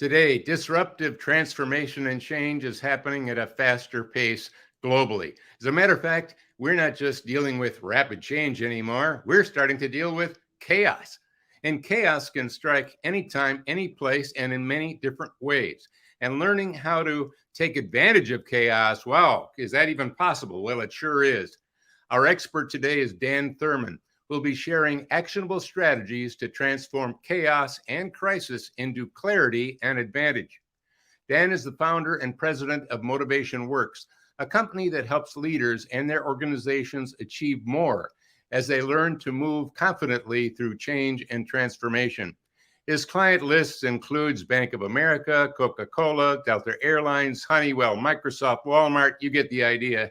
Today, disruptive transformation and change is happening at a faster pace globally. As a matter of fact, we're not just dealing with rapid change anymore, we're starting to deal with chaos. And chaos can strike anytime, any place, and in many different ways. And learning how to take advantage of chaos, wow, is that even possible? Well, it sure is. Our expert today is Dan Thurmon. We'll be sharing actionable strategies to transform chaos and crisis into clarity and advantage. Dan is the founder and president of Motivation Works, a company that helps leaders and their organizations achieve more as they learn to move confidently through change and transformation. His client lists includes Bank of America, Coca-Cola, Delta Airlines, Honeywell, Microsoft, Walmart, you get the idea.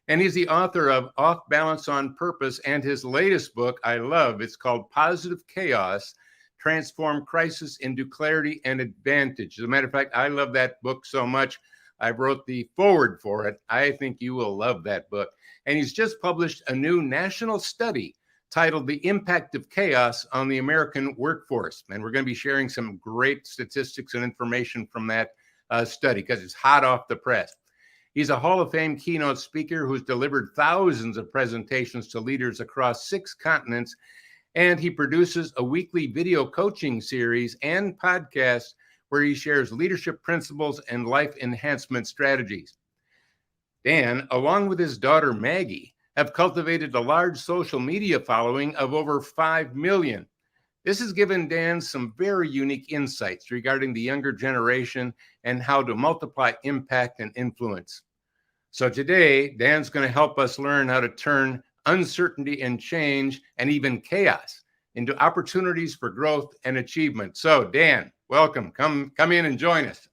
And he's the author of Off Balance on Purpose, and his latest book, I love. It's called Positive Chaos, Transform Crisis into Clarity and Advantage. As a matter of fact, I love that book so much, I wrote the foreword for it. I think you will love that book. And he's just published a new national study titled The Impact of Chaos on the American Workforce. And we're going to be sharing some great statistics and information from that study because it's hot off the press. He's a Hall of Fame keynote speaker who's delivered thousands of presentations to leaders across 6 continents, and he produces a weekly video coaching series and podcast where he shares leadership principles and life enhancement strategies. Dan, along with his daughter Maggie, have cultivated a large social media following of over 5 million. This has given Dan some very unique insights regarding the younger generation and how to multiply impact and influence. So today, Dan's going to help us learn how to turn uncertainty and change and even chaos into opportunities for growth and achievement. So Dan, welcome. Come in and join us.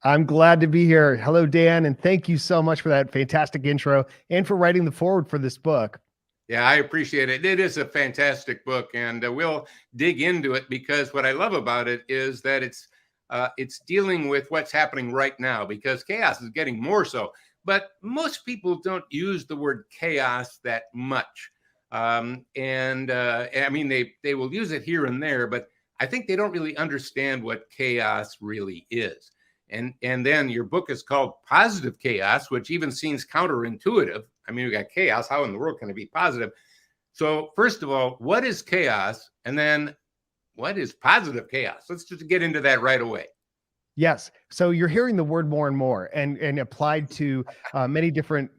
I'm glad to be here. Hello, Dan, and thank you so much for that fantastic intro and for writing the foreword for this book. Yeah, I appreciate it. It is a fantastic book, and we'll dig into it because what I love about it is that it's dealing with what's happening right now because chaos is getting more so. But most people don't use the word chaos that much. I mean, they will use it here and there, but I think they don't really understand what chaos really is. And then your book is called Positive Chaos, which even seems counterintuitive. I mean, we got chaos. How in the world can it be positive? So first of all, what is chaos? And then what is positive chaos? Let's just get into that right away. Yes. So you're hearing the word more and more and applied to many different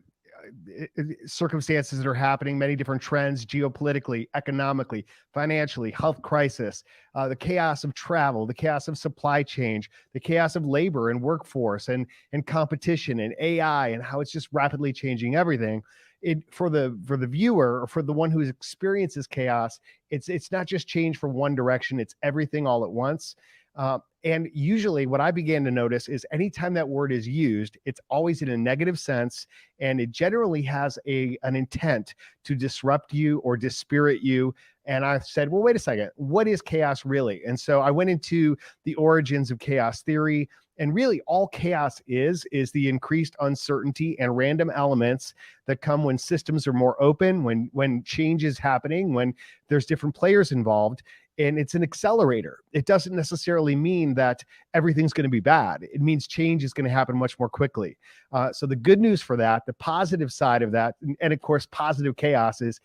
circumstances that are happening, many different trends, geopolitically, economically, financially, health crisis, the chaos of travel, the chaos of supply chain, the chaos of labor and workforce and competition and AI and how it's just rapidly changing everything. For the viewer or for the one who experiences chaos, it's not just change from one direction, it's everything all at once. And usually what I began to notice is anytime that word is used, it's always in a negative sense, and it generally has an intent to disrupt you or dispirit you. And I said, well, wait a second, what is chaos really? And so I went into the origins of chaos theory, and really all chaos is the increased uncertainty and random elements that come when systems are more open, when change is happening, when there's different players involved. And it's an accelerator. It doesn't necessarily mean that everything's going to be bad. It means change is going to happen much more quickly. So the good news for that, the positive side of that, and of course, positive chaos is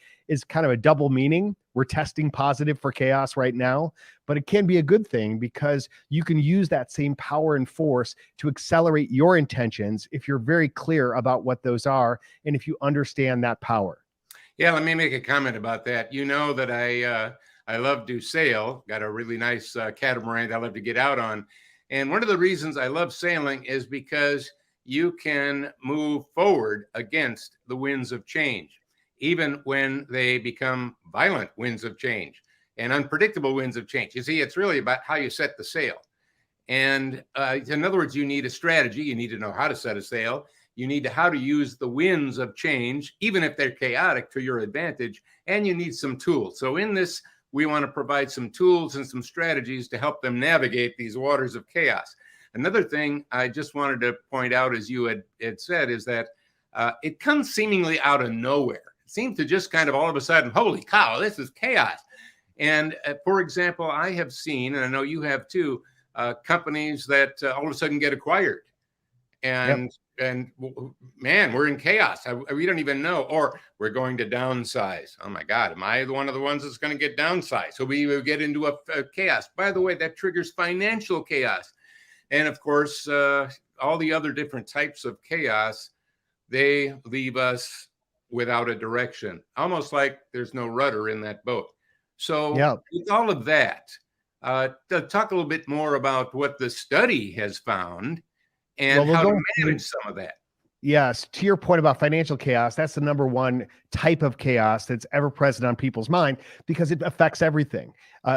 kind of a double meaning. We're testing positive for chaos right now, but it can be a good thing because you can use that same power and force to accelerate your intentions if you're very clear about what those are and if you understand that power. Yeah, let me make a comment about that. You know that I love to sail, got a really nice catamaran that I love to get out on. And one of the reasons I love sailing is because you can move forward against the winds of change, even when they become violent winds of change and unpredictable winds of change. You see, it's really about how you set the sail. And in other words, you need a strategy. You need to know how to set a sail. You need to how to use the winds of change, even if they're chaotic, to your advantage. And you need some tools. So in this, we want to provide some tools and some strategies to help them navigate these waters of chaos. Another thing I just wanted to point out, as you had said, is that it comes seemingly out of nowhere. It seems to just kind of all of a sudden, holy cow, this is chaos. And for example, I have seen, and I know you have too, companies that all of a sudden get acquired. And man, we're in chaos. We don't even know. Or we're going to downsize. Oh my God, am I one of the ones that's going to get downsized? So we will get into a chaos. By the way, that triggers financial chaos. And of course, all the other different types of chaos, they leave us without a direction, almost like there's no rudder in that boat. So with all of that, to talk a little bit more about what the study has found and how to manage some of that. Yes. To your point about financial chaos, that's the number one type of chaos that's ever present on people's mind because it affects everything.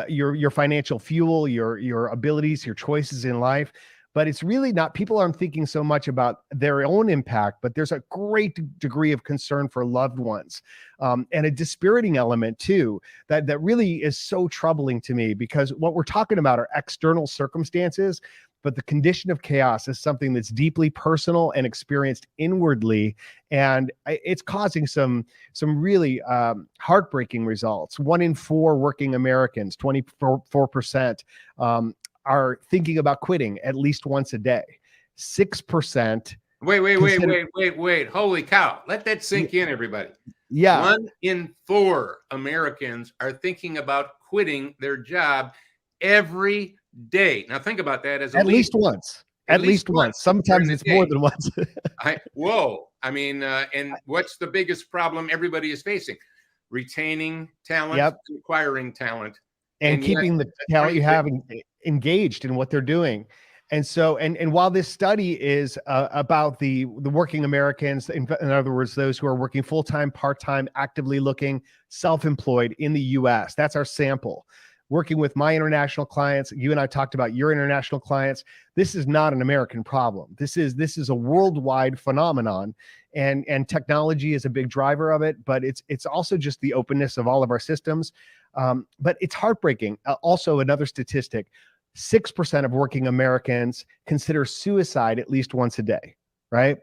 Your financial fuel, your abilities, your choices in life. But it's really not, people aren't thinking so much about their own impact, but there's a great degree of concern for loved ones, and a dispiriting element too, that really is so troubling to me, because what we're talking about are external circumstances, but the condition of chaos is something that's deeply personal and experienced inwardly. And it's causing some really heartbreaking results. 1 in 4 working Americans, 24%, are thinking about quitting at least once a day. 6%. Wait. Holy cow. Let that sink in, everybody. Yeah. 1 in 4 Americans are thinking about quitting their job every day. Now think about that as at least once. At least once. Sometimes it's more than once. Whoa. I mean, and what's the biggest problem everybody is facing? Retaining talent, acquiring talent. And keeping the talent you have engaged in what they're doing. And so, and while this study is about the working Americans, in other words, those who are working full-time, part-time, actively looking, self-employed in the US, that's our sample. Working with my international clients, you and I talked about your international clients. This is not an American problem. This is a worldwide phenomenon, and technology is a big driver of it, but it's also just the openness of all of our systems. But it's heartbreaking. Also, another statistic, 6% of working Americans consider suicide at least once a day, right?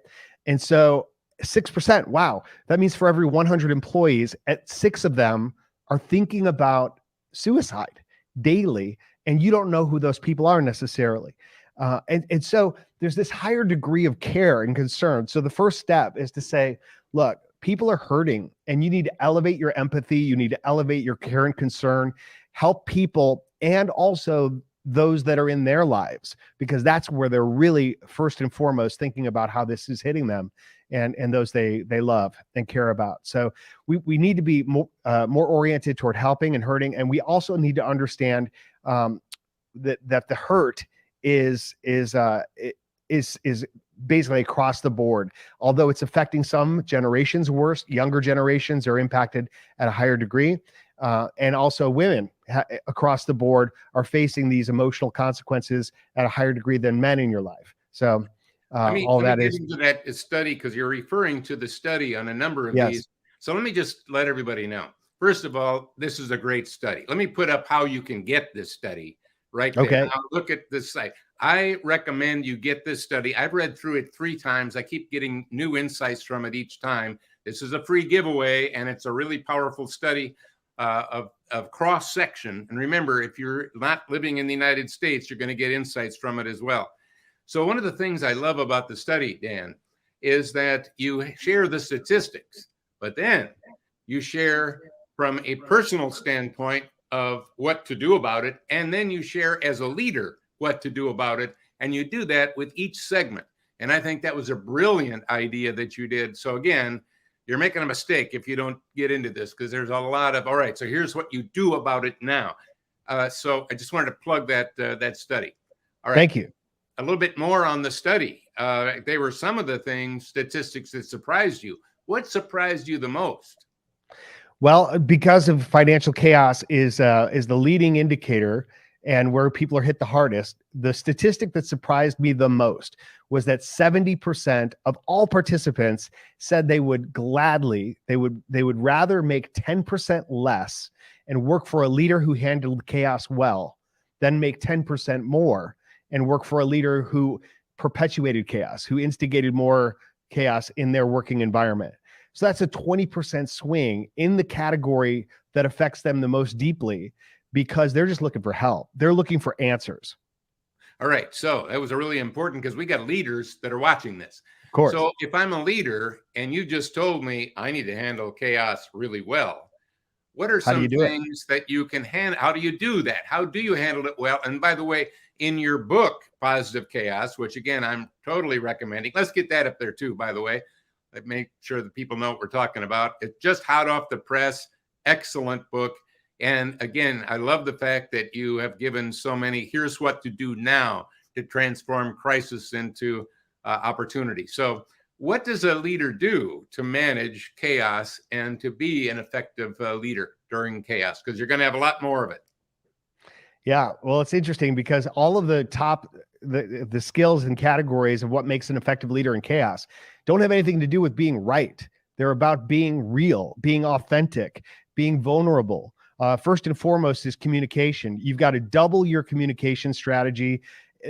And so 6%, wow. That means for every 100 employees, 6 of them are thinking about suicide daily, and you don't know who those people are necessarily. And so there's this higher degree of care and concern. So the first step is to say, look, people are hurting, and you need to elevate your empathy. You need to elevate your care and concern, help people, and also those that are in their lives, because that's where they're really first and foremost thinking about how this is hitting them and those they love and care about. So we need to be more oriented toward helping and hurting. And we also need to understand that the hurt is basically across the board. Although it's affecting some generations worse, younger generations are impacted at a higher degree. And also women across the board are facing these emotional consequences at a higher degree than men in your life. So all that is into that study, because you're referring to the study on a number of these. So let me just let everybody know. First of all, this is a great study. Let me put up how you can get this study right there. Okay. Now look at this site. I recommend you get this study. I've read through it 3 times. I keep getting new insights from it each time. This is a free giveaway, and it's a really powerful study of cross section. And remember, if you're not living in the United States, you're going to get insights from it as well. So one of the things I love about the study, Dan, is that you share the statistics, but then you share from a personal standpoint of what to do about it. And then you share as a leader what to do about it. And you do that with each segment. And I think that was a brilliant idea that you did. So again, you're making a mistake if you don't get into this, because there's a lot of, all right, so here's what you do about it now. So I just wanted to plug that study. All right. Thank you. A little bit more on the study. They were some of the statistics that surprised you. What surprised you the most? Well, because of financial chaos is the leading indicator and where people are hit the hardest. The statistic that surprised me the most was that 70% of all participants said they would rather make 10% less and work for a leader who handled chaos well than make 10% more and work for a leader who perpetuated chaos, who instigated more chaos in their working environment. So that's a 20% swing in the category that affects them the most deeply, because they're just looking for help. They're looking for answers. All right. So that was a really important because we got leaders that are watching this. Of course. So if I'm a leader and you just told me I need to handle chaos really well, what are How do some you do it? things that you can handle? How do you do that? How do you handle it well? And by the way, in your book, Positive Chaos, which again, I'm totally recommending, let's get that up there too, by the way. Make sure that people know what we're talking about. It's just hot off the press. Excellent book. And again, I love the fact that you have given so many, here's what to do now to transform crisis into opportunity. So what does a leader do to manage chaos and to be an effective leader during chaos? Because you're going to have a lot more of it. Yeah, well, it's interesting because all of the skills and categories of what makes an effective leader in chaos don't have anything to do with being right. They're about being real, being authentic, being vulnerable. First and foremost is communication. You've got to double your communication strategy.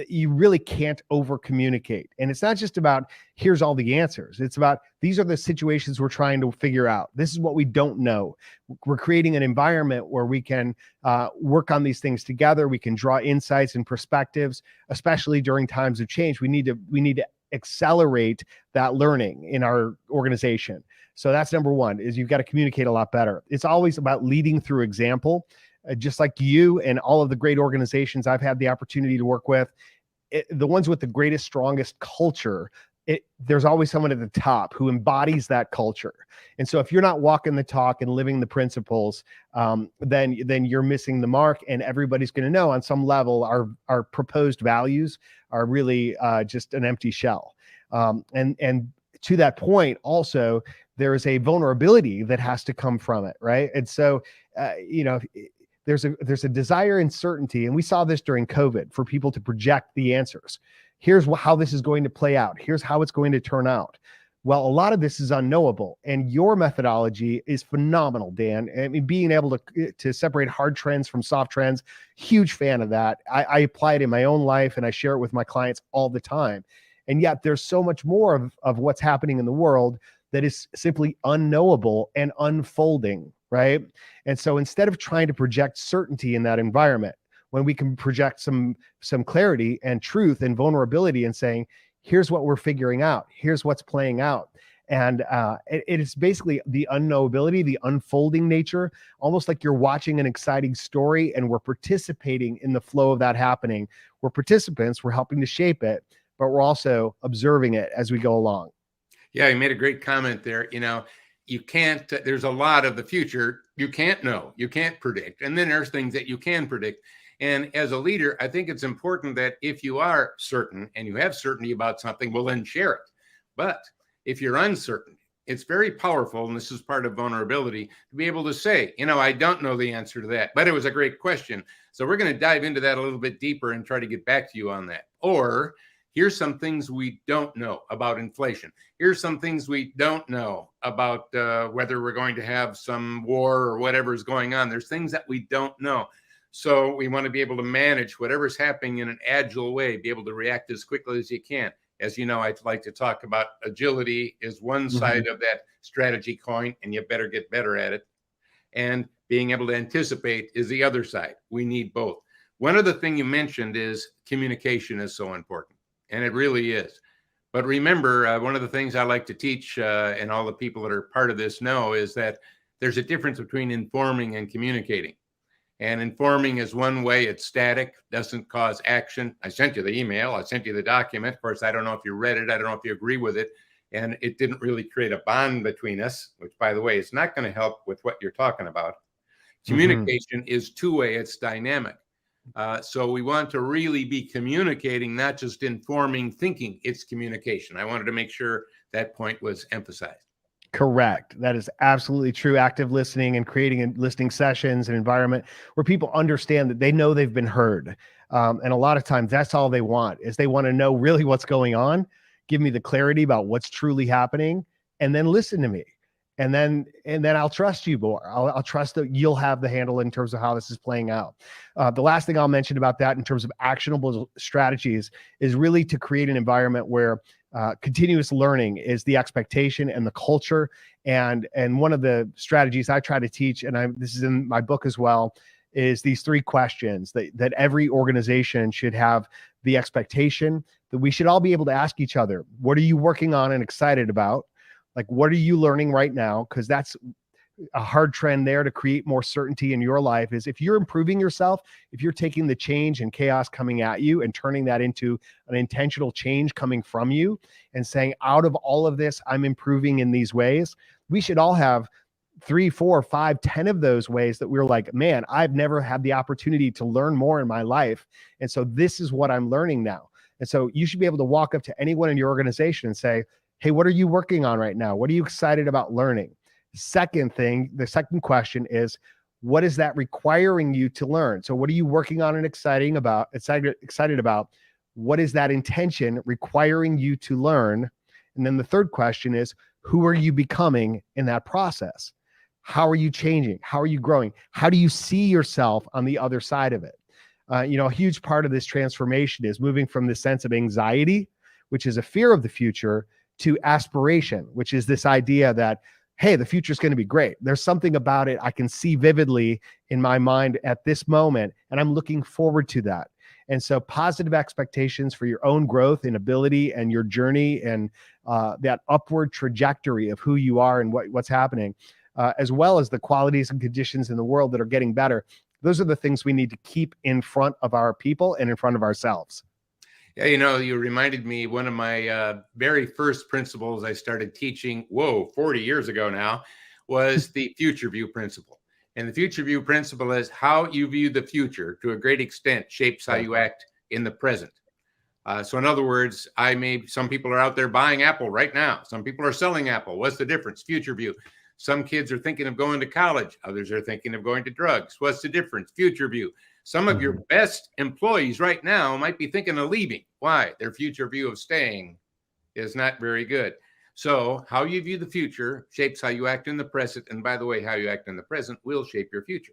You really can't over communicate. And it's not just about here's all the answers. It's about these are the situations we're trying to figure out. This is what we don't know. We're creating an environment where we can work on these things together. We can draw insights and perspectives, especially during times of change. We need to accelerate that learning in our organization. So that's number one, is you've got to communicate a lot better. It's always about leading through example. Just like you and all of the great organizations I've had the opportunity to work with, the ones with the greatest, strongest culture, there's always someone at the top who embodies that culture. And so if you're not walking the talk and living the principles, then you're missing the mark, and everybody's going to know on some level our proposed values are really just an empty shell. And to that point, also, there is a vulnerability that has to come from it, right? And so, there's a desire in certainty, and we saw this during COVID, for people to project the answers. Here's how this is going to play out. Here's how it's going to turn out. Well, a lot of this is unknowable, and your methodology is phenomenal, Dan. I mean, being able to separate hard trends from soft trends, huge fan of that. I apply it in my own life, and I share it with my clients all the time. And yet there's so much more of what's happening in the world that is simply unknowable and unfolding, right? And so instead of trying to project certainty in that environment, when we can project some clarity and truth and vulnerability and saying, here's what we're figuring out, here's what's playing out. And it is basically the unknowability, the unfolding nature, almost like you're watching an exciting story and we're participating in the flow of that happening. We're participants, we're helping to shape it, but we're also observing it as we go along. Yeah, you made a great comment there. You can't, there's a lot of the future you can't know, you can't predict. And then there's things that you can predict. And as a leader, I think it's important that if you are certain and you have certainty about something, well, then share it. But if you're uncertain, it's very powerful, and this is part of vulnerability, to be able to say, I don't know the answer to that, but it was a great question. So we're going to dive into that a little bit deeper and try to get back to you on that. Or here's some things we don't know about inflation. Here's some things we don't know about whether we're going to have some war or whatever is going on. There's things that we don't know. So we want to be able to manage whatever's happening in an agile way, be able to react as quickly as you can. As you know, I'd like to talk about agility is one side of that strategy coin, and you better get better at it. And being able to anticipate is the other side. We need both. One other thing you mentioned is communication is so important, and it really is. But remember, one of the things I like to teach, and all the people that are part of this know, is that there's a difference between informing and communicating. And informing is one way, it's static, doesn't cause action. I sent you the email, I sent you the document. Of course, I don't know if you read it, I don't know if you agree with it. And it didn't really create a bond between us, which, by the way, is not going to help with what you're talking about. Communication is two-way, it's dynamic. So we want to really be communicating, not just informing, thinking. It's communication. I wanted to make sure that point was emphasized. Correct. That is absolutely true. Active listening and creating and listening sessions, an environment where people understand that they know they've been heard. And a lot of times that's all they want, is they want to know really what's going on. Give me the clarity about what's truly happening, and then listen to me. And then I'll trust you more. I'll trust that you'll have the handle in terms of how this is playing out. The last thing I'll mention about that in terms of actionable strategies is really to create an environment where continuous learning is the expectation and the culture. And one of the strategies I try to teach, and this is in my book as well, is these 3 questions that every organization should have the expectation that we should all be able to ask each other, what are you working on and excited about? Like, what are you learning right now? Because that's a hard trend there to create more certainty in your life. Is if you're improving yourself, if you're taking the change and chaos coming at you and turning that into an intentional change coming from you and saying, out of all of this, I'm improving in these ways. We should all have 3, 4, 5, 10 of those ways that we're like, man, I've never had the opportunity to learn more in my life. And so this is what I'm learning now. And so you should be able to walk up to anyone in your organization and say, hey, what are you working on right now? What are you excited about learning? Second thing, the second question is, what is that requiring you to learn? So what are you working on and excited about? What is that intention requiring you to learn? And then the third question is, who are you becoming in that process? How are you changing? How are you growing? How do you see yourself on the other side of it? A huge part of this transformation is moving from the sense of anxiety, which is a fear of the future, to aspiration, which is this idea that, hey, the future is going to be great. There's something about it I can see vividly in my mind at this moment, and I'm looking forward to that. And so positive expectations for your own growth and ability and your journey and that upward trajectory of who you are and what's happening, as well as the qualities and conditions in the world that are getting better. Those are the things we need to keep in front of our people and in front of ourselves. Yeah, you reminded me, one of my very first principles I started teaching, 40 years ago now, was the future view principle. And the future view principle is how you view the future to a great extent shapes how you act in the present. So in other words, some people are out there buying Apple right now. Some people are selling Apple. What's the difference? Future view. Some kids are thinking of going to college. Others are thinking of going to drugs. What's the difference? Future view. Some of your best employees right now might be thinking of leaving. Why? Their future view of staying is not very good. So how you view the future shapes how you act in the present. And by the way, how you act in the present will shape your future.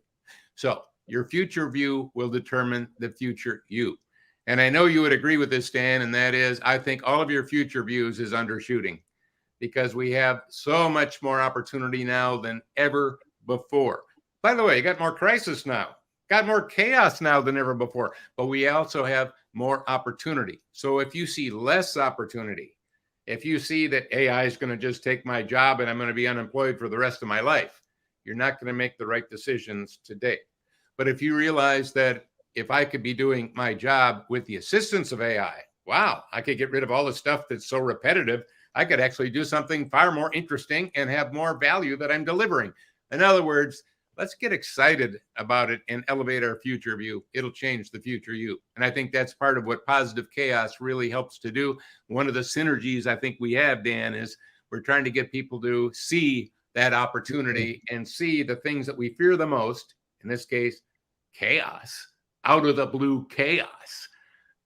So your future view will determine the future you. And I know you would agree with this, Dan, and that is, I think all of your future views is undershooting, because we have so much more opportunity now than ever before. By the way, you got more crisis now. Got more chaos now than ever before, but we also have more opportunity. So if you see less opportunity, if you see that AI is going to just take my job and I'm going to be unemployed for the rest of my life, you're not going to make the right decisions today. But if you realize that if I could be doing my job with the assistance of AI, wow, I could get rid of all the stuff that's so repetitive. I could actually do something far more interesting and have more value that I'm delivering. In other words, let's get excited about it and elevate our future view. It'll change the future you. And I think that's part of what positive chaos really helps to do. One of the synergies I think we have, Dan, is we're trying to get people to see that opportunity and see the things that we fear the most, in this case, chaos, out of the blue chaos,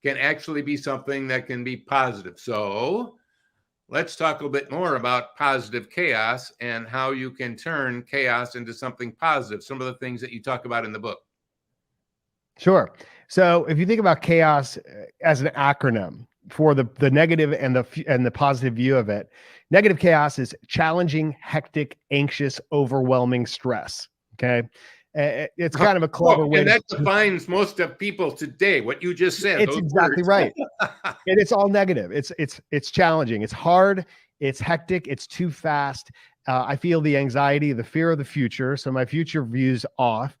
can actually be something that can be positive. So let's talk a little bit more about positive chaos and how you can turn chaos into something positive. Some of the things that you talk about in the book. Sure. So if you think about chaos as an acronym for the negative and the positive view of it, negative chaos is challenging, hectic, anxious, overwhelming stress. Okay. It's kind of a clever way. And that defines most of people today. What you just said. It's exactly right. And it's all negative. It's challenging. It's hard. It's hectic. It's too fast. I feel the anxiety, the fear of the future. So my future view's off.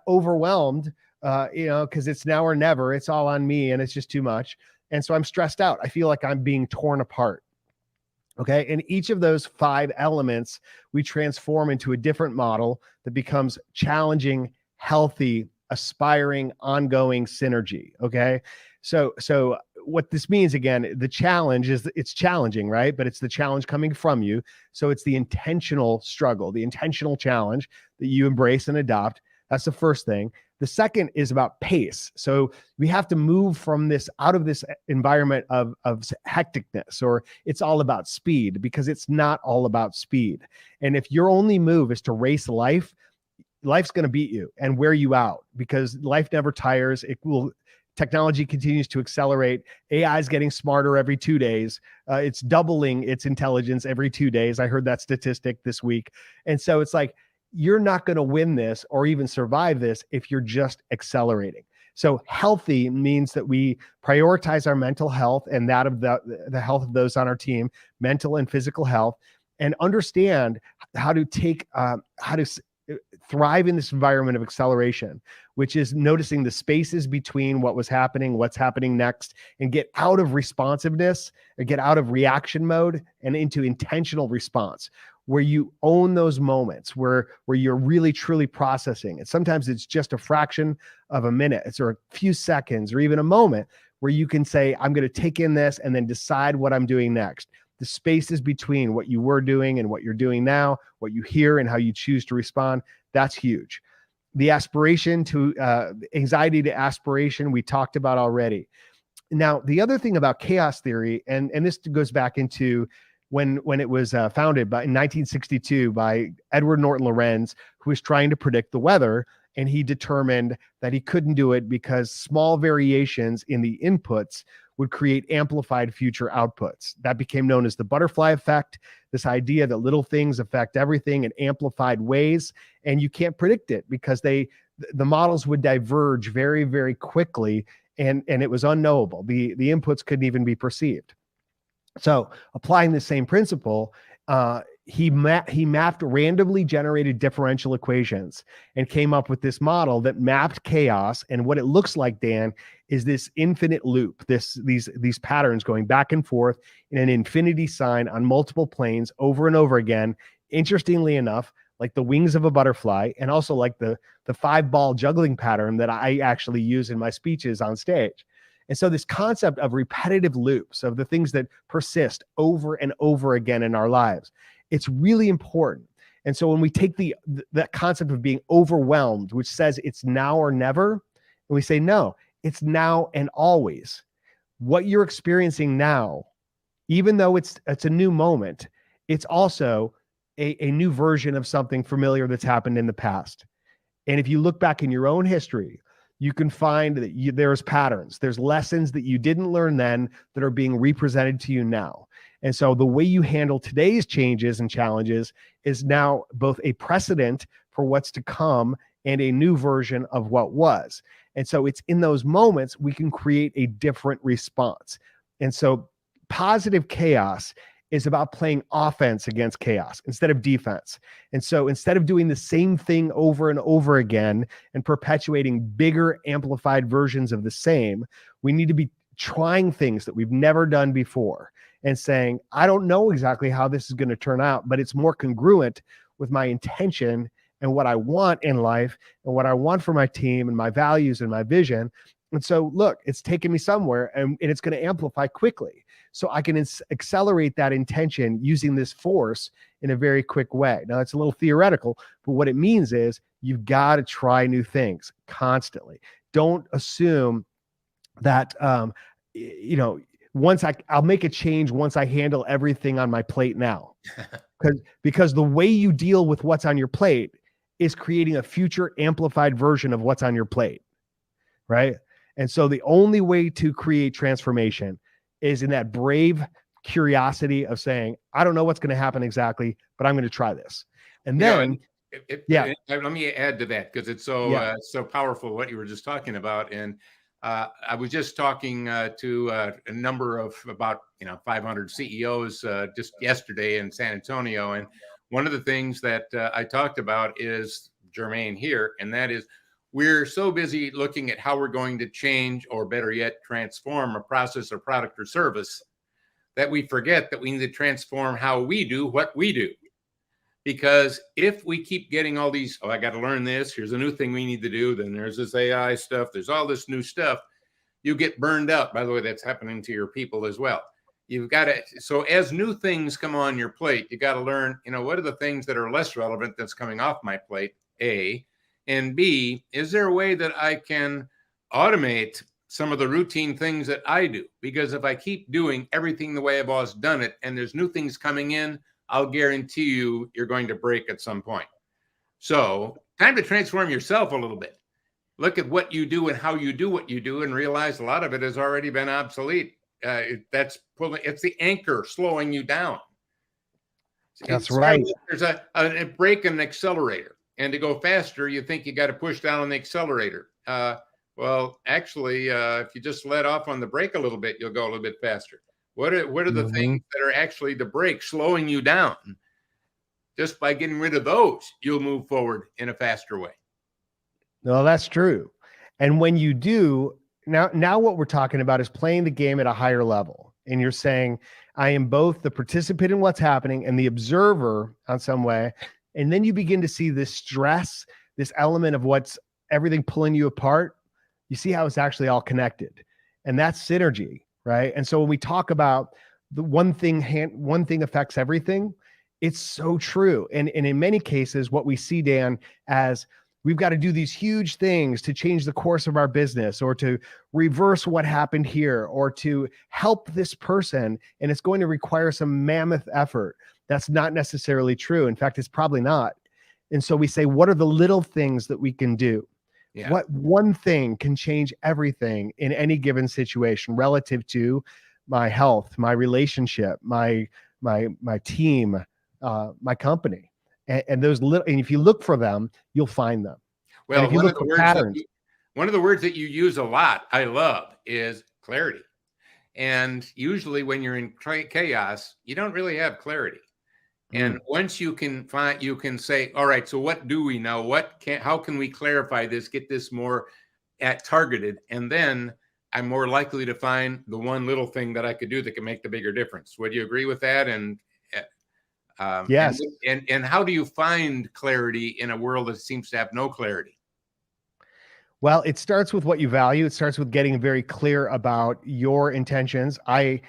Overwhelmed, because it's now or never. It's all on me, and it's just too much. And so I'm stressed out. I feel like I'm being torn apart. Okay. And each of those 5 elements, we transform into a different model that becomes challenging, healthy, aspiring, ongoing synergy. Okay. So what this means, again, the challenge is it's challenging, right? But it's the challenge coming from you. So it's the intentional struggle, the intentional challenge that you embrace and adopt. That's the first thing. The second is about pace. So we have to move from this, out of this environment of hecticness, or it's all about speed, because it's not all about speed. And if your only move is to race life's going to beat you and wear you out, because life never tires. Technology continues to accelerate. AI is getting smarter every 2 days. It's doubling its intelligence every 2 days. I heard that statistic this week. And so it's like, you're not going to win this or even survive this if you're just accelerating. So healthy means that we prioritize our mental health and that of the health of those on our team, mental and physical health, and understand how to thrive in this environment of acceleration, which is noticing the spaces between what was happening, what's happening next, and get out of responsiveness and get out of reaction mode and into intentional response, where you own those moments where you're really truly processing. And sometimes it's just a fraction of a minute, it's or a few seconds or even a moment where you can say, I'm going to take in this and then decide what I'm doing next. The spaces between what you were doing and what you're doing now, what you hear and how you choose to respond, that's huge. The aspiration to anxiety to aspiration, we talked about already. Now, the other thing about chaos theory, and this goes back into when it was founded in 1962 by Edward Norton Lorenz, who was trying to predict the weather. And he determined that he couldn't do it because small variations in the inputs would create amplified future outputs. That became known as the butterfly effect, this idea that little things affect everything in amplified ways. And you can't predict it because the models would diverge very, very quickly. And it was unknowable. The inputs couldn't even be perceived. So applying the same principle, he mapped randomly generated differential equations and came up with this model that mapped chaos. And what it looks like, Dan, is this infinite loop, these patterns going back and forth in an infinity sign on multiple planes over and over again. Interestingly enough, like the wings of a butterfly, and also like the 5-ball juggling pattern that I actually use in my speeches on stage. And so this concept of repetitive loops, of the things that persist over and over again in our lives, it's really important. And so when we take that concept of being overwhelmed, which says it's now or never, and we say, no, it's now and always. What you're experiencing now, even though it's a new moment, it's also a new version of something familiar that's happened in the past. And if you look back in your own history, you can find that there's patterns, there's lessons that you didn't learn then that are being represented to you now. And so the way you handle today's changes and challenges is now both a precedent for what's to come and a new version of what was. And so it's in those moments we can create a different response. And so positive chaos is about playing offense against chaos instead of defense. And so instead of doing the same thing over and over again and perpetuating bigger amplified versions of the same, we need to be trying things that we've never done before and saying, I don't know exactly how this is going to turn out, but it's more congruent with my intention and what I want in life and what I want for my team and my values and my vision. And so look, it's taken me somewhere and it's going to amplify quickly. So I can accelerate that intention using this force in a very quick way. Now, that's a little theoretical, but what it means is you've got to try new things constantly. Don't assume that, once I'll make a change once I handle everything on my plate now. Because the way you deal with what's on your plate is creating a future amplified version of what's on your plate, right? And so the only way to create transformation is in that brave curiosity of saying, I don't know what's going to happen exactly, but I'm going to try this. And then, let me add to that because it's so powerful what you were just talking about. And I was just talking to a number of about 500 CEOs just yesterday in San Antonio, and one of the things that I talked about is germane here, and that is we're so busy looking at how we're going to change, or better yet, transform a process or product or service, that we forget that we need to transform how we do what we do. Because if we keep getting all these, I got to learn this, here's a new thing we need to do, then there's this AI stuff, there's all this new stuff, you get burned out. By the way, that's happening to your people as well. You've got to, so as new things come on your plate, you got to learn, what are the things that are less relevant that's coming off my plate, A, and B, is there a way that I can automate some of the routine things that I do? Because if I keep doing everything the way I've always done it and there's new things coming in, I'll guarantee you're going to break at some point. So time to transform yourself a little bit. Look at what you do and how you do what you do and realize a lot of it has already been obsolete. It's the anchor slowing you down. That's right. There's a brake and an accelerator. And to go faster, you think you got to push down on the accelerator. Well, actually, if you just let off on the brake a little bit, you'll go a little bit faster. What are the Mhm. things that are actually the brake slowing you down? Just by getting rid of those, you'll move forward in a faster way. No, that's true. And when you do, now what we're talking about is playing the game at a higher level. And you're saying, I am both the participant in what's happening and the observer on some way. And then you begin to see this stress, this element of what's everything pulling you apart. You see how it's actually all connected. And that's synergy, right? And so when we talk about the one thing affects everything, it's so true. And in many cases, what we see, Dan, as we've got to do these huge things to change the course of our business or to reverse what happened here or to help this person. And it's going to require some mammoth effort. That's not necessarily true. In fact, it's probably not. And so we say, what are the little things that we can do? Yeah. What one thing can change everything in any given situation relative to my health, my relationship, my team, my company? And those little, and if you look for them, you'll find them. And Well, if you look for patterns, one of the words that you use a lot, I love, is clarity. And usually when you're in chaos, you don't really have clarity. And once you can say, all right, so what do we know? How can we clarify this, get this more targeted? And then I'm more likely to find the one little thing that I could do that can make the bigger difference. Would you agree with that? yes. And how do you find clarity in a world that seems to have no clarity? Well, it starts with what you value. It starts with getting very clear about your intentions. When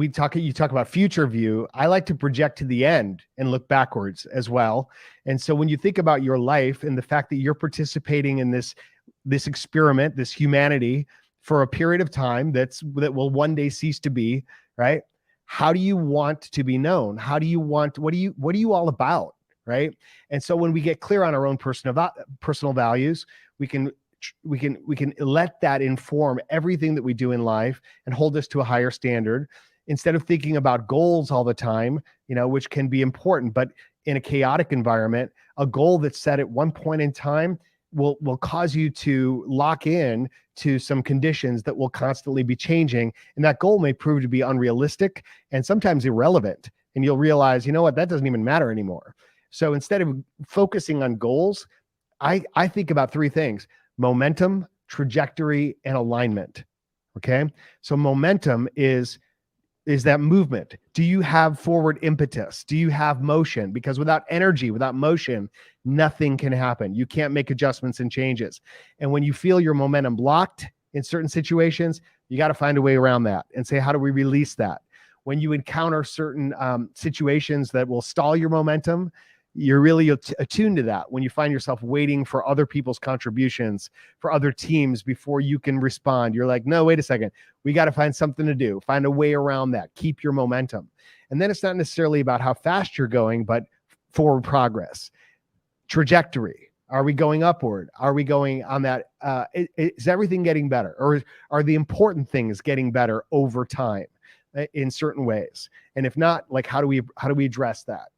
you talk about future view, I like to project to the end and look backwards as well. And so when you think about your life and the fact that you're participating in this experiment, this humanity for a period of time that will one day cease to be, right? How do you want to be known? What are you all about? Right. And so when we get clear on our own personal values, we can let that inform everything that we do in life and hold us to a higher standard instead of thinking about goals all the time, which can be important. But in a chaotic environment, a goal that's set at one point in time will cause you to lock in to some conditions that will constantly be changing. And that goal may prove to be unrealistic and sometimes irrelevant. And you'll realize, that doesn't even matter anymore. So instead of focusing on goals, I think about three things: momentum, trajectory, and alignment. Okay. So momentum is that movement. Do you have forward impetus? Do you have motion? Because without energy, without motion, nothing can happen. You can't make adjustments and changes. And when you feel your momentum blocked in certain situations, you got to find a way around that and say, how do we release that? When you encounter certain situations that will stall your momentum, you're really attuned to that. When you find yourself waiting for other people's contributions, for other teams before you can respond, you're like, no, wait a second. We got to find something to do. Find a way around that. Keep your momentum. And then it's not necessarily about how fast you're going, but forward progress. Trajectory. Are we going upward? Are we going on that? Is everything getting better? Or are the important things getting better over time in certain ways? And if not, like, how do we address that?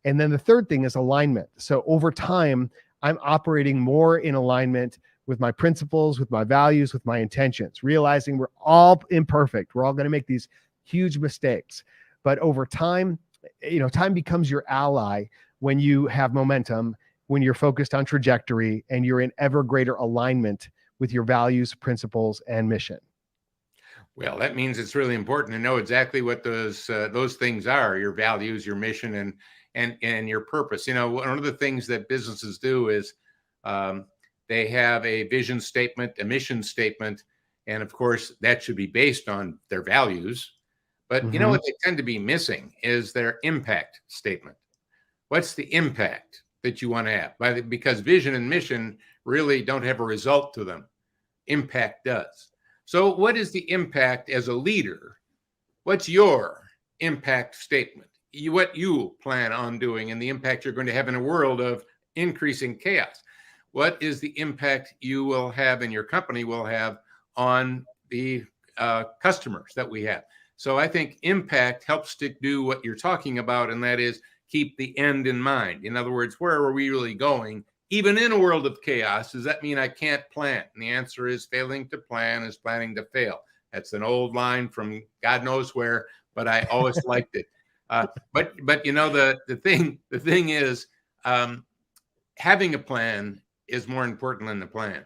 And then the third thing is alignment. So over time, I'm operating more in alignment with my principles, with my values, with my intentions, realizing we're all imperfect. We're all going to make these huge mistakes. But over time, time becomes your ally when you have momentum, when you're focused on trajectory, and you're in ever greater alignment with your values, principles, and mission. Well, that means it's really important to know exactly what those things are: your values, your mission, and your purpose. One of the things that businesses do is they have a vision statement, a mission statement, and of course that should be based on their values. But what they tend to be missing is their impact statement. What's the impact that you want to have? Because vision and mission really don't have a result to them. Impact does. So what is the impact as a leader? What's your impact statement? What you plan on doing and the impact you're going to have in a world of increasing chaos? What is the impact you will have and your company will have on the customers that we have? So I think impact helps to do what you're talking about, and that is keep the end in mind. In other words, where are we really going, even in a world of chaos, does that mean I can't plan? And the answer is failing to plan is planning to fail. That's an old line from God knows where, but I always liked it. But you know, the thing is, having a plan is more important than the plan.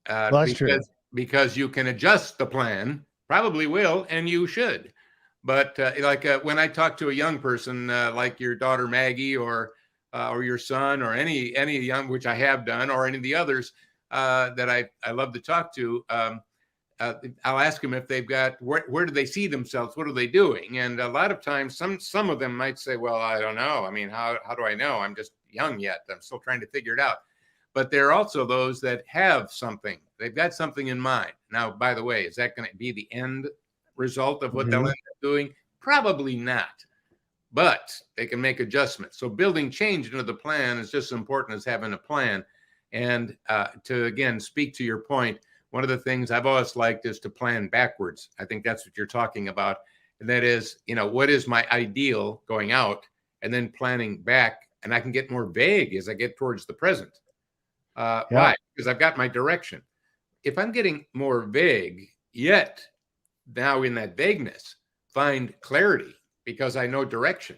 Well, that's true. Because you can adjust the plan, probably will, and you should. But when I talk to a young person like your daughter Maggie or your son or any young, which I have done, or any of the others that I love to talk to, I'll ask them if they've got where do they see themselves, what are they doing, and a lot of times some of them might say, well, I don't know. I mean, how do I know? I'm just young yet. I'm still trying to figure it out. But there are also those that have something. They've got something in mind. Now, by the way, is that going to be the end result of what they'll end up doing? Probably not. But they can make adjustments. So building change into the plan is just as important as having a plan. And to, again, speak to your point, one of the things I've always liked is to plan backwards. I think that's what you're talking about. And that is, what is my ideal going out, and then planning back. And I can get more vague as I get towards the present. Why? Because I've got my direction. If I'm getting more vague, yet now in that vagueness, find clarity because I know direction,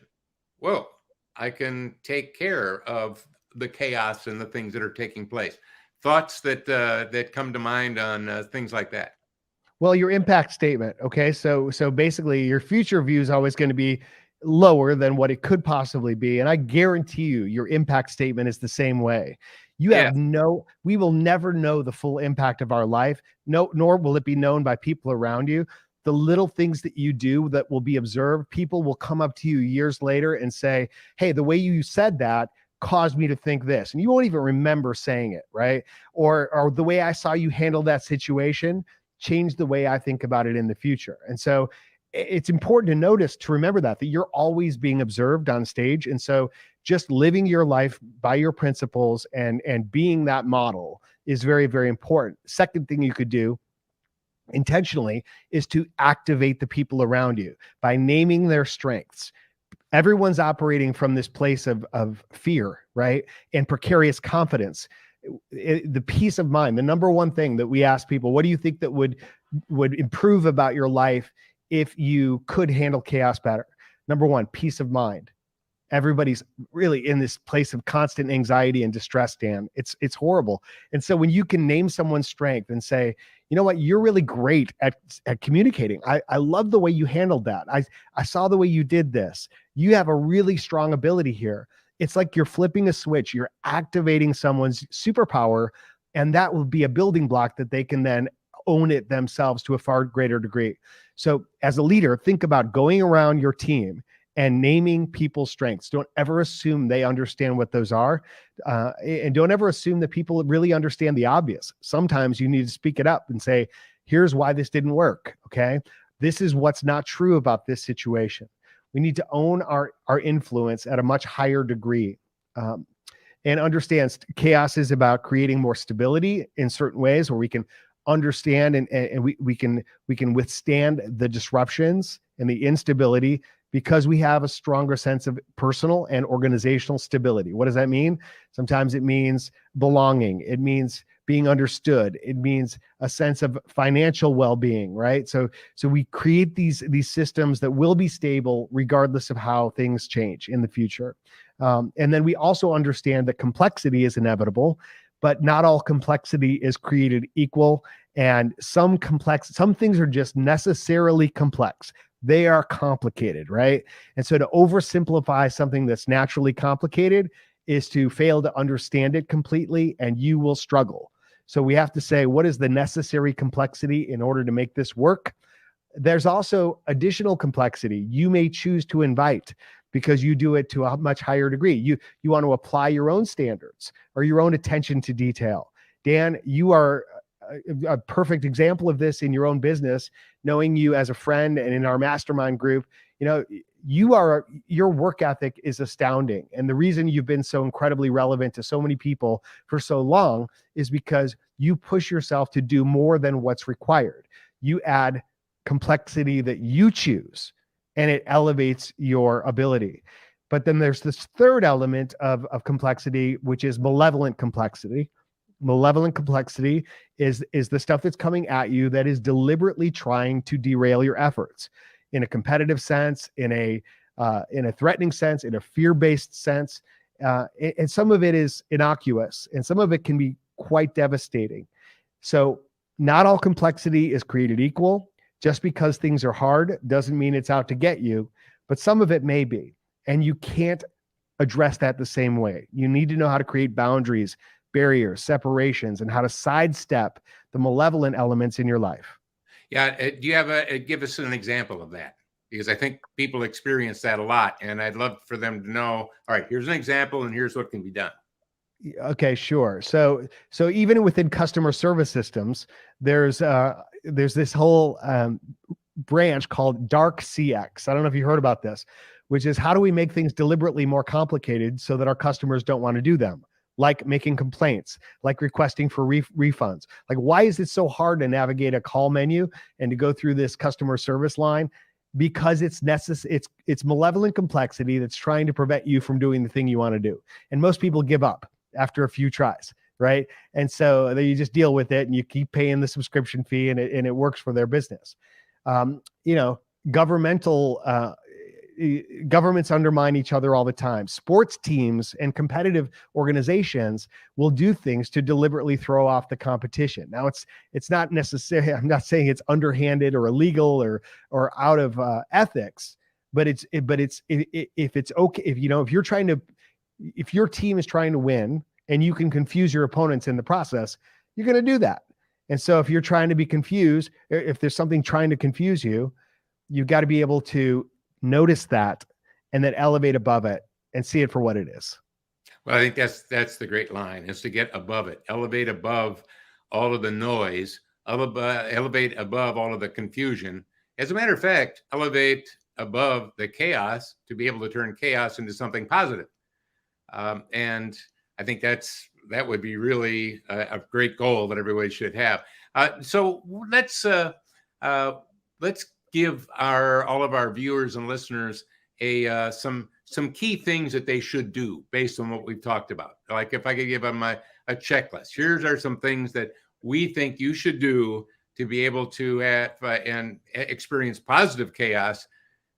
whoa, I can take care of the chaos and the things that are taking place. Thoughts that come to mind on things like that? Well, your impact statement. Okay. So basically your future view is always going to be lower than what it could possibly be. And I guarantee you your impact statement is the same way. You have we will never know the full impact of our life. Nor will it be known by people around you. The little things that you do that will be observed, people will come up to you years later and say, hey, the way you said that caused me to think this. And you won't even remember saying it, right? Or the way I saw you handle that situation changed the way I think about it in the future. And so it's important to remember that you're always being observed on stage. And so just living your life by your principles and being that model is very, very important. Second thing you could do intentionally is to activate the people around you by naming their strengths. Everyone's operating from this place of fear, right? And precarious confidence. The peace of mind, the number one thing that we ask people, what do you think that would improve about your life if you could handle chaos better? Number one, peace of mind. Everybody's really in this place of constant anxiety and distress, Dan. It's horrible. And so when you can name someone's strength and say, you know what, you're really great at communicating. I love the way you handled that. I saw the way you did this. You have a really strong ability here. It's like you're flipping a switch. You're activating someone's superpower, and that will be a building block that they can then own it themselves to a far greater degree. So as a leader, think about going around your team and naming people's strengths. Don't ever assume they understand what those are. And don't ever assume that people really understand the obvious. Sometimes you need to speak it up and say, here's why this didn't work, okay? This is what's not true about this situation. We need to own our influence at a much higher degree. And understand chaos is about creating more stability in certain ways where we can understand and we can withstand the disruptions and the instability because we have a stronger sense of personal and organizational stability. What does that mean? Sometimes it means belonging. It means being understood. It means a sense of financial well-being, right? So we create these systems that will be stable regardless of how things change in the future. And then we also understand that complexity is inevitable, but not all complexity is created equal. And some things are just necessarily complex. They are complicated, right? And so to oversimplify something that's naturally complicated is to fail to understand it completely, and you will struggle. So we have to say, what is the necessary complexity in order to make this work? There's also additional complexity you may choose to invite because you do it to a much higher degree. You want to apply your own standards or your own attention to detail. Dan, you are a perfect example of this in your own business, knowing you as a friend and in our mastermind group. Your work ethic is astounding. And the reason you've been so incredibly relevant to so many people for so long is because you push yourself to do more than what's required. You add complexity that you choose, and it elevates your ability. But then there's this third element of complexity, which is malevolent complexity. Malevolent complexity is the stuff that's coming at you that is deliberately trying to derail your efforts in a competitive sense, in a threatening sense, in a fear-based sense. And some of it is innocuous, and some of it can be quite devastating. So not all complexity is created equal. Just because things are hard doesn't mean it's out to get you, but some of it may be. And you can't address that the same way. You need to know how to create boundaries, barriers, separations, and how to sidestep the malevolent elements in your life. Yeah. Do you have give us an example of that? Because I think people experience that a lot, and I'd love for them to know, all right, here's an example and here's what can be done. Okay, sure. So even within customer service systems, there's this whole branch called dark CX. I don't know if you heard about this, which is how do we make things deliberately more complicated so that our customers don't want to do them? Like making complaints, like requesting for refunds. Like, why is it so hard to navigate a call menu and to go through this customer service line? Because it's necessary. It's malevolent complexity that's trying to prevent you from doing the thing you want to do. And most people give up after a few tries, right? And so you just deal with it and you keep paying the subscription fee, and it works for their business. Governments undermine each other all the time. Sports teams and competitive organizations will do things to deliberately throw off the competition. Now, it's not necessarily, I'm not saying it's underhanded or illegal or out of ethics, but if it's okay, if your team is trying to win and you can confuse your opponents in the process, you're going to do that. And so if you're trying to be confused, if there's something trying to confuse you, you've got to be able to notice that and then elevate above it and see it for what it is. Well, I think that's the great line, is to get above it, elevate above all of the noise, elevate above all of the confusion. As a matter of fact, elevate above the chaos to be able to turn chaos into something positive. And I think that would be really a great goal that everybody should have. So let's give all of our viewers and listeners some key things that they should do based on what we've talked about. Like if I could give them a checklist, here's are some things that we think you should do to be able to have and experience positive chaos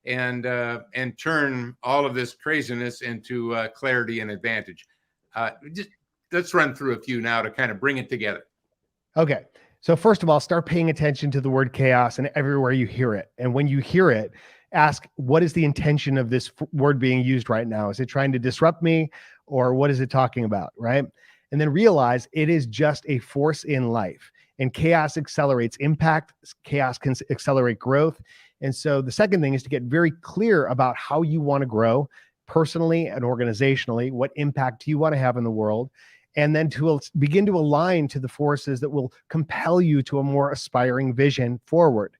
and turn all of this craziness into clarity and advantage. Just let's run through a few now to kind of bring it together. Okay. So first of all, start paying attention to the word chaos and everywhere you hear it. And when you hear it, ask, what is the intention of this word being used right now? Is it trying to disrupt me, or what is it talking about, right? And then realize it is just a force in life, and chaos accelerates impact. Chaos can accelerate growth. And so the second thing is to get very clear about how you want to grow personally and organizationally. What impact do you want to have in the world? And then to begin to align to the forces that will compel you to a more aspiring vision forward.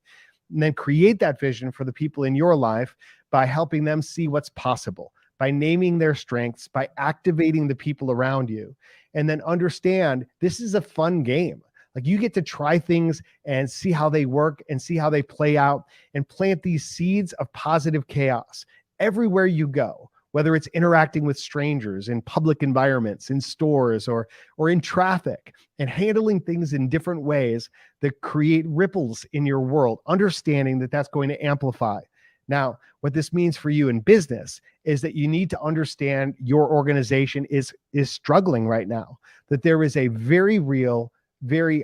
And then create that vision for the people in your life by helping them see what's possible, by naming their strengths, by activating the people around you. And then understand this is a fun game. Like, you get to try things and see how they work and see how they play out, and plant these seeds of positive chaos everywhere you go. Whether it's interacting with strangers in public environments, in stores, or in traffic, and handling things in different ways that create ripples in your world, understanding that that's going to amplify. Now, what this means for you in business is that you need to understand your organization is struggling right now, that there is a very real, very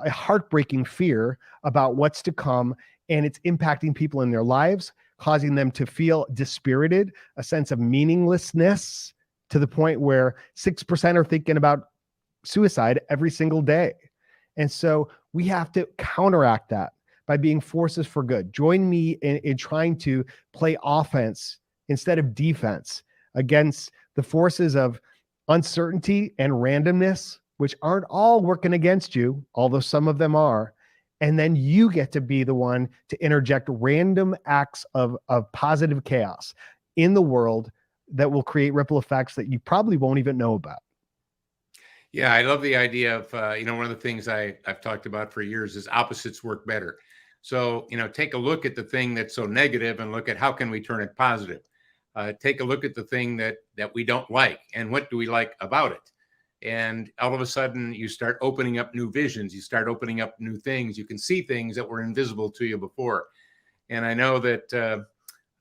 heartbreaking fear about what's to come, and it's impacting people in their lives, causing them to feel dispirited, a sense of meaninglessness, to the point where 6% are thinking about suicide every single day. And so we have to counteract that by being forces for good. Join me in trying to play offense instead of defense against the forces of uncertainty and randomness, which aren't all working against you, although some of them are. And then you get to be the one to interject random acts of positive chaos in the world that will create ripple effects that you probably won't even know about. Yeah, I love the idea of, one of the things I've talked about for years is opposites work better. So, take a look at the thing that's so negative and look at how can we turn it positive. take a look at the thing that we don't like, and what do we like about it. And all of a sudden, you start opening up new visions. You start opening up new things. You can see things that were invisible to you before. And I know that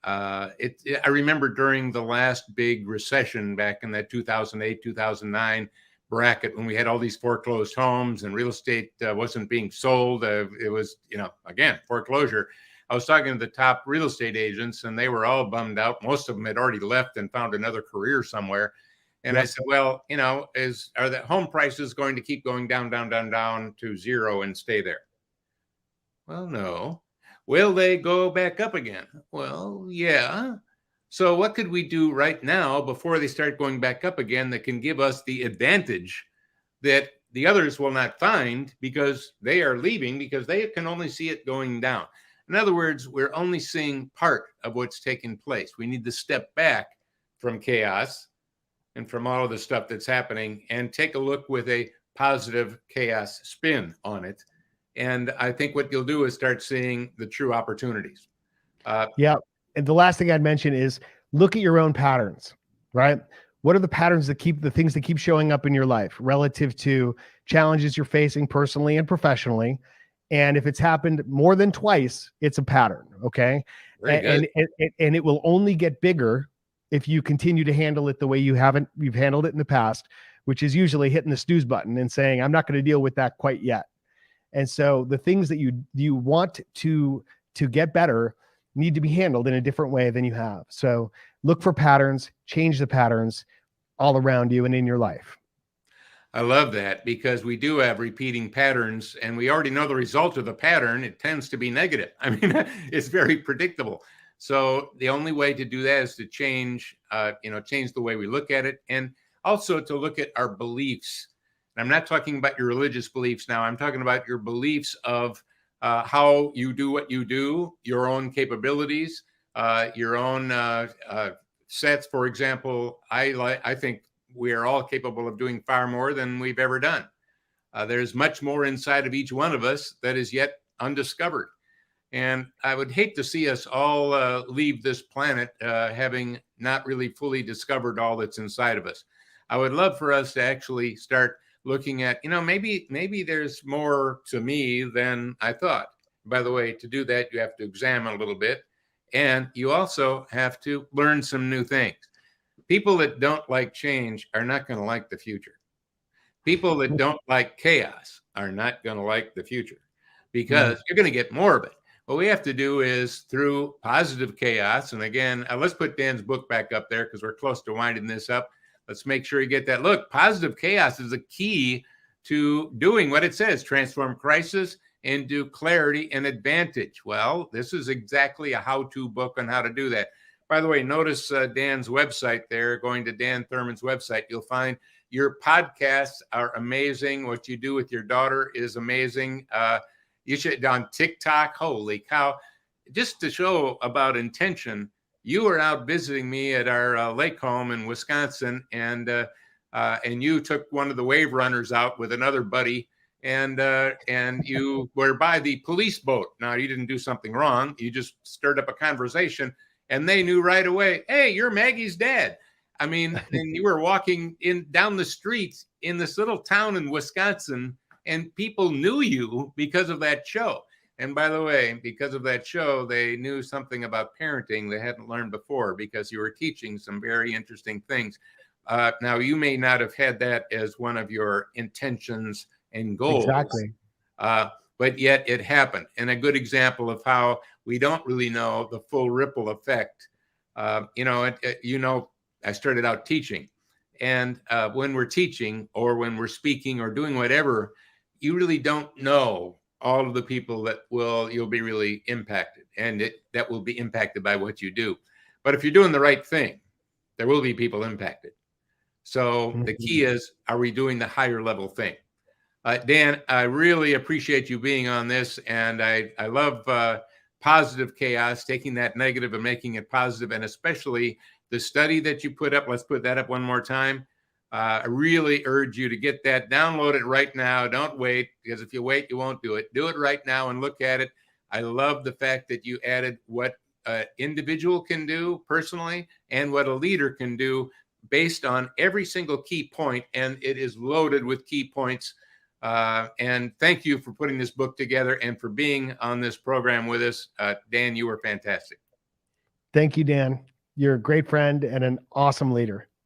I remember during the last big recession back in that 2008, 2009 bracket, when we had all these foreclosed homes and real estate wasn't being sold. It was, again, foreclosure. I was talking to the top real estate agents, and they were all bummed out. Most of them had already left and found another career somewhere. And Yep. I said, well, are the home prices going to keep going down, down, down, down to zero and stay there? Well, no. Will they go back up again? Well, yeah. So what could we do right now before they start going back up again that can give us the advantage that the others will not find, because they are leaving, because they can only see it going down? In other words, we're only seeing part of what's taking place. We need to step back from chaos and from all of the stuff that's happening and take a look with a positive chaos spin on it. And I think what you'll do is start seeing the true opportunities. Yeah. And the last thing I'd mention is look at your own patterns, right? What are the patterns that the things that keep showing up in your life relative to challenges you're facing personally and professionally? And if it's happened more than twice, it's a pattern. Okay. And it will only get bigger if you continue to handle it the way you've handled it in the past, which is usually hitting the snooze button and saying, I'm not going to deal with that quite yet. And so the things that you want to get better need to be handled in a different way than you have. So look for patterns, change the patterns all around you and in your life. I love that, because we do have repeating patterns, and we already know the result of the pattern. It tends to be negative. I mean, it's very predictable. So the only way to do that is to change the way we look at it, and also to look at our beliefs. And I'm not talking about your religious beliefs now. I'm talking about your beliefs of how you do what you do, your own capabilities, your own sets. For example, I think we are all capable of doing far more than we've ever done. There's much more inside of each one of us that is yet undiscovered. And I would hate to see us all leave this planet having not really fully discovered all that's inside of us. I would love for us to actually start looking at, maybe there's more to me than I thought. By the way, to do that, you have to examine a little bit, and you also have to learn some new things. People that don't like change are not going to like the future. People that don't like chaos are not going to like the future, because you're going to get more of it. What we have to do is, through positive chaos, and again, let's put Dan's book back up there because we're close to winding this up. Let's make sure you get that. Look, positive chaos is a key to doing what it says: transform crisis into clarity and advantage. Well, this is exactly a how-to book on how to do that. By the way, notice Dan's website there. Going to Dan Thurmon's website, you'll find your podcasts are amazing. What you do with your daughter is amazing. You should, on TikTok, holy cow. Just to show about intention, you were out visiting me at our lake home in Wisconsin, and you took one of the wave runners out with another buddy, and you were by the police boat. Now, you didn't do something wrong. You just stirred up a conversation, and they knew right away, hey, you're Maggie's dad. I mean, and you were walking down the street in this little town in Wisconsin, and people knew you because of that show. And by the way, because of that show, they knew something about parenting they hadn't learned before, because you were teaching some very interesting things. Now, you may not have had that as one of your intentions and goals. Exactly. But yet it happened. And a good example of how we don't really know the full ripple effect. I started out teaching. And when we're teaching, or when we're speaking or doing whatever, you really don't know all of the people that you'll be really impacted, and that will be impacted by what you do. But if you're doing the right thing, there will be people impacted. So the key is, are we doing the higher level thing? Dan, I really appreciate you being on this, and I love positive chaos, taking that negative and making it positive, and especially the study that you put up. Let's put that up one more time. I really urge you to get that. Download it right now. Don't wait, because if you wait, you won't do it. Do it right now and look at it. I love the fact that you added what an individual can do personally and what a leader can do based on every single key point. And it is loaded with key points. And thank you for putting this book together and for being on this program with us. Dan, you were fantastic. Thank you, Dan. You're a great friend and an awesome leader.